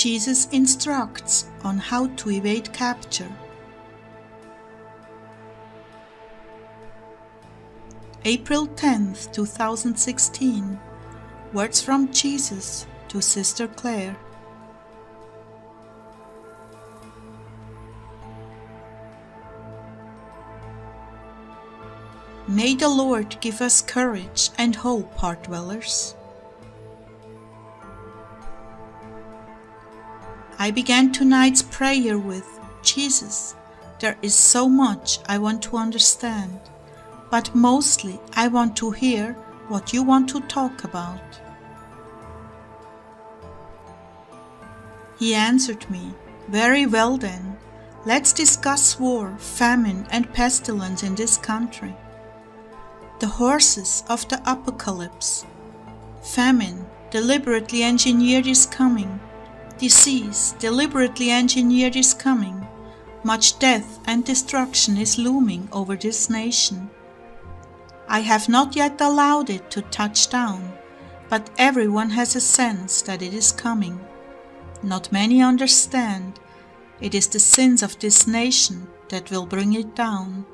Jesus instructs on how to evade capture. April 10th, 2016. Words from Jesus to Sister Claire. May the Lord give us courage and hope, heart dwellers. I began tonight's prayer with, Jesus, there is so much I want to understand, but mostly I want to hear what you want to talk about. He answered me, very well then, let's discuss war, famine and pestilence in this country. The horses of the apocalypse. Famine, deliberately engineered, is coming. Disease, deliberately engineered, is coming. Much death and destruction is looming over this nation. I have not yet allowed it to touch down, but everyone has a sense that it is coming. Not many understand. It is the sins of this nation that will bring it down.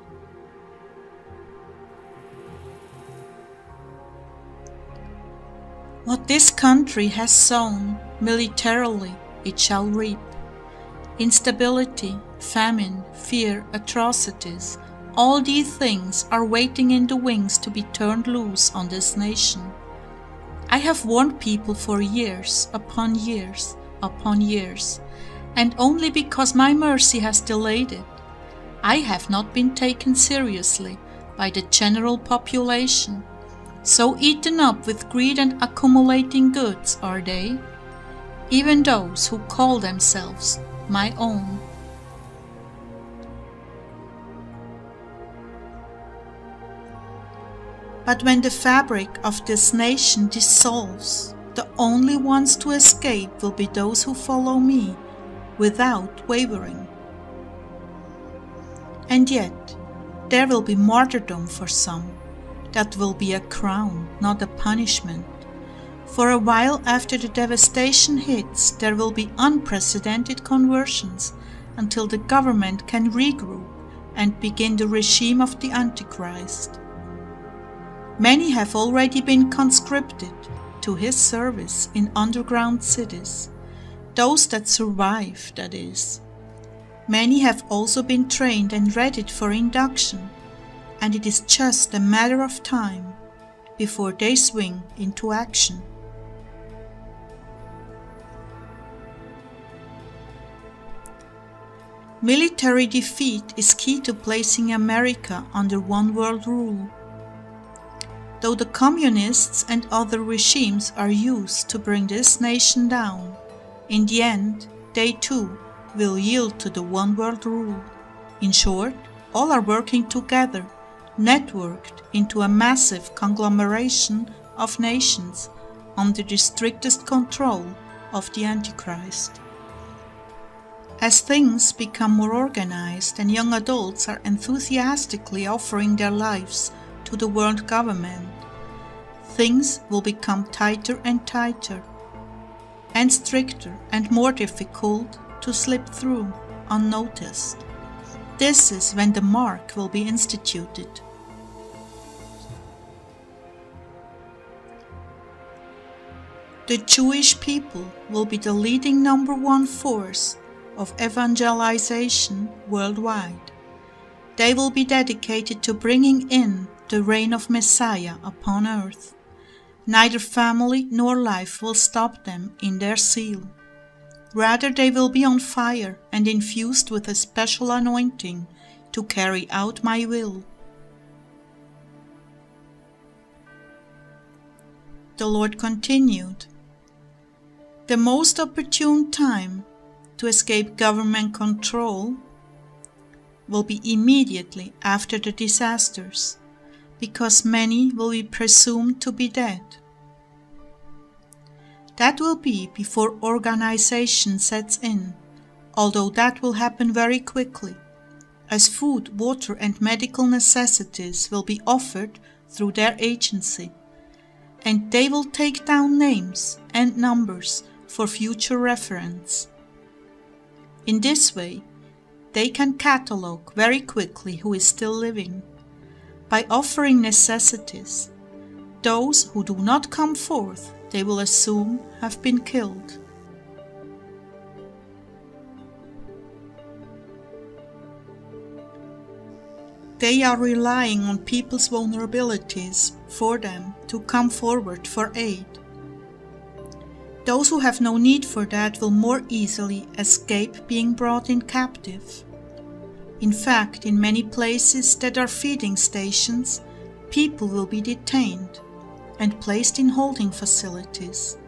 What this country has sown, militarily, it shall reap. Instability, famine, fear, atrocities, all these things are waiting in the wings to be turned loose on this nation. I have warned people for years upon years upon years, and only because my mercy has delayed it, I have not been taken seriously by the general population. So eaten up with greed and accumulating goods are they, even those who call themselves my own. But when the fabric of this nation dissolves, the only ones to escape will be those who follow me without wavering. And yet, there will be martyrdom for some. That will be a crown, not a punishment. For a while after the devastation hits, there will be unprecedented conversions until the government can regroup and begin the regime of the Antichrist. Many have already been conscripted to his service in underground cities, those that survive, that is. Many have also been trained and readied for induction, and it is just a matter of time before they swing into action. Military defeat is key to placing America under one world rule. Though the communists and other regimes are used to bring this nation down, in the end, they too will yield to the one world rule. In short, all are working together, networked into a massive conglomeration of nations under the strictest control of the Antichrist. As things become more organized and young adults are enthusiastically offering their lives to the world government, things will become tighter and tighter, and stricter and more difficult to slip through unnoticed. This is when the mark will be instituted. The Jewish people will be the leading number one force of evangelization worldwide. They will be dedicated to bringing in the reign of Messiah upon earth. Neither family nor life will stop them in their zeal. Rather, they will be on fire and infused with a special anointing to carry out my will. The Lord continued, the most opportune time to escape government control will be immediately after the disasters, because many will be presumed to be dead. That will be before organization sets in, although that will happen very quickly, as food, water and medical necessities will be offered through their agency, and they will take down names and numbers for future reference. In this way, they can catalogue very quickly who is still living. By offering necessities, those who do not come forth, they will assume have been killed. They are relying on people's vulnerabilities for them to come forward for aid. Those who have no need for that will more easily escape being brought in captive. In fact, in many places that are feeding stations, people will be detained and placed in holding facilities.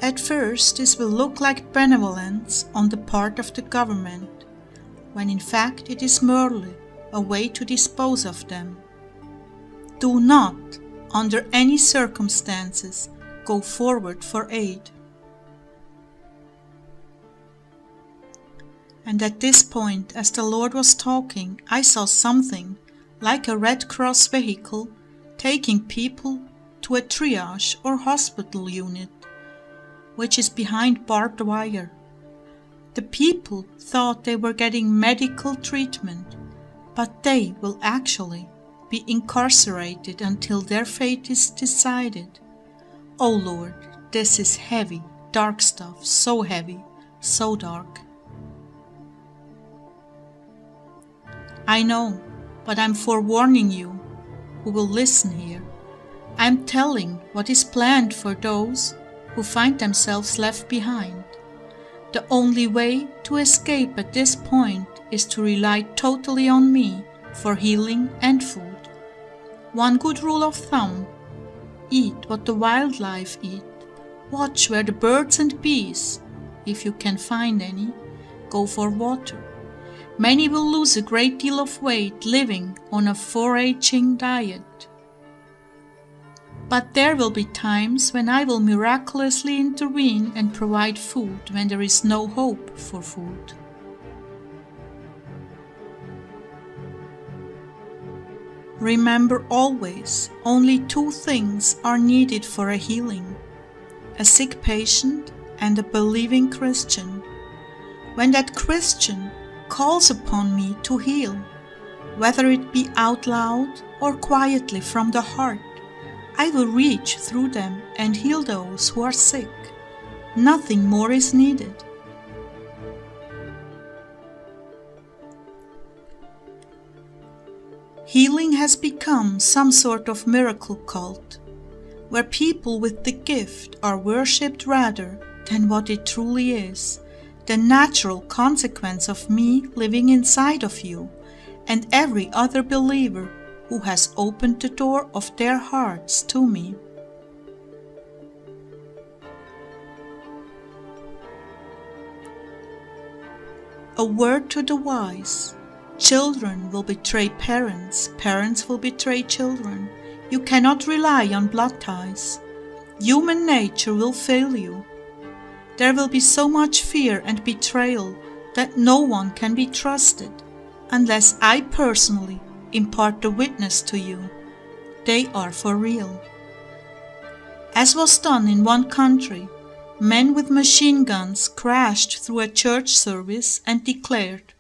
At first, this will look like benevolence on the part of the government, when in fact it is merely a way to dispose of them. Do not, under any circumstances, go forward for aid. And at this point, as the Lord was talking, I saw something like a Red Cross vehicle taking people to a triage or hospital unit, which is behind barbed wire. The people thought they were getting medical treatment, but they will actually be incarcerated until their fate is decided. Oh Lord, this is heavy, dark stuff, so heavy, so dark. I know, but I'm forewarning you who will listen here. I'm telling what is planned for those who find themselves left behind. The only way to escape at this point is to rely totally on me for healing and food. One good rule of thumb: eat what the wildlife eat. Watch where the birds and bees, if you can find any, go for water. Many will lose a great deal of weight living on a foraging diet. But there will be times when I will miraculously intervene and provide food when there is no hope for food. Remember always, only two things are needed for a healing: a sick patient and a believing Christian. When that Christian calls upon me to heal, whether it be out loud or quietly from the heart, I will reach through them and heal those who are sick. Nothing more is needed. Healing has become some sort of miracle cult, where people with the gift are worshipped rather than what it truly is, the natural consequence of me living inside of you and every other believer who has opened the door of their hearts to me. A word to the wise: children will betray parents, parents will betray children. You cannot rely on blood ties. Human nature will fail you. There will be so much fear and betrayal that no one can be trusted unless I personally impart the witness to you. They are for real. As was done in one country, men with machine guns crashed through a church service and declared,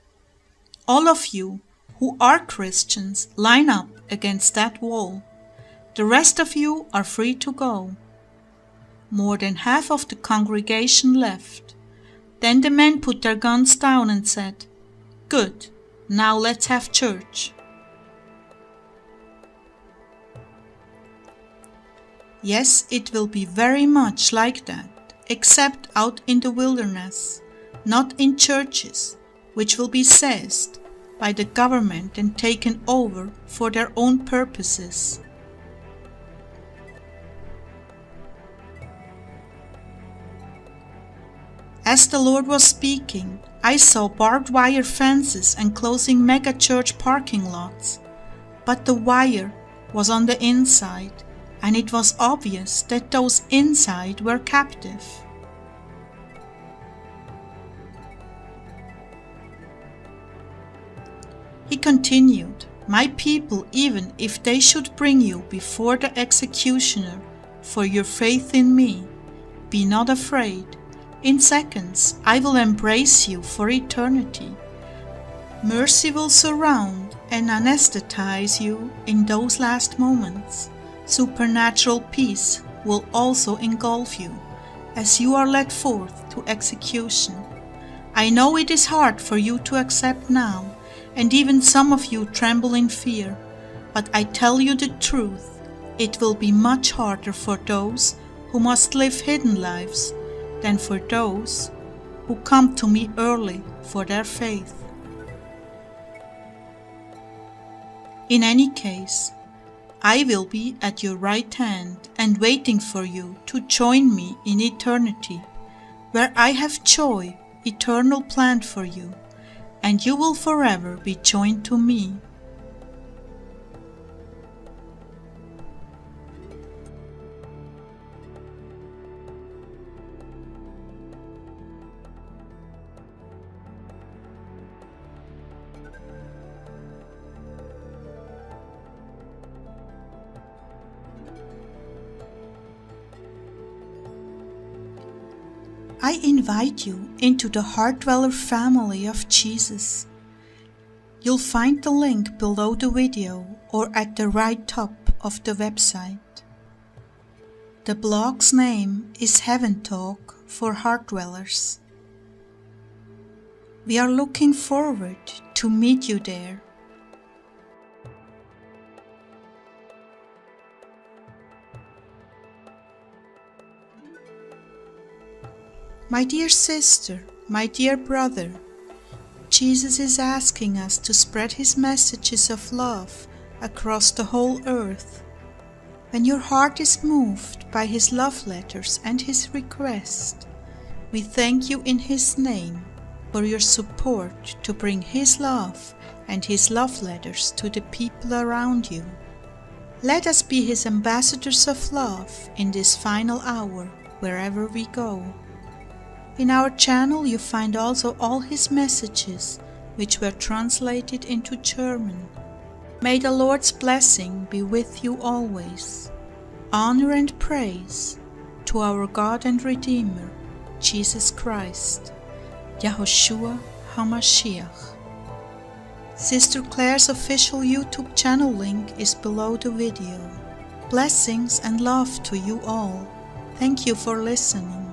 "All of you who are Christians, line up against that wall. The rest of you are free to go." More than half of the congregation left. Then the men put their guns down and said, "Good, now let's have church." Yes, it will be very much like that, except out in the wilderness, not in churches, which will be seized by the government and taken over for their own purposes. As the Lord was speaking, I saw barbed wire fences enclosing mega church parking lots, but the wire was on the inside, and it was obvious that those inside were captive. He continued, "My people, even if they should bring you before the executioner for your faith in me, be not afraid. In seconds, I will embrace you for eternity. Mercy will surround and anesthetize you in those last moments. Supernatural peace will also engulf you as you are led forth to execution. I know it is hard for you to accept now, and even some of you tremble in fear, but I tell you the truth, it will be much harder for those who must live hidden lives than for those who come to me early for their faith. In any case, I will be at your right hand and waiting for you to join me in eternity, where I have joy eternal planned for you, and you will forever be joined to me. I invite you into the Heart Dweller family of Jesus. You'll find the link below the video or at the right top of the website. The blog's name is Heaven Talk for Heart Dwellers. We are looking forward to meet you there. My dear sister, my dear brother, Jesus is asking us to spread His messages of love across the whole earth. When your heart is moved by His love letters and His request, we thank you in His name for your support to bring His love and His love letters to the people around you. Let us be His ambassadors of love in this final hour wherever we go. In our channel you find also all His messages, which were translated into German. May the Lord's blessing be with you always. Honor and praise to our God and Redeemer, Jesus Christ, Yahushua HaMashiach. Sister Claire's official YouTube channel link is below the video. Blessings and love to you all. Thank you for listening.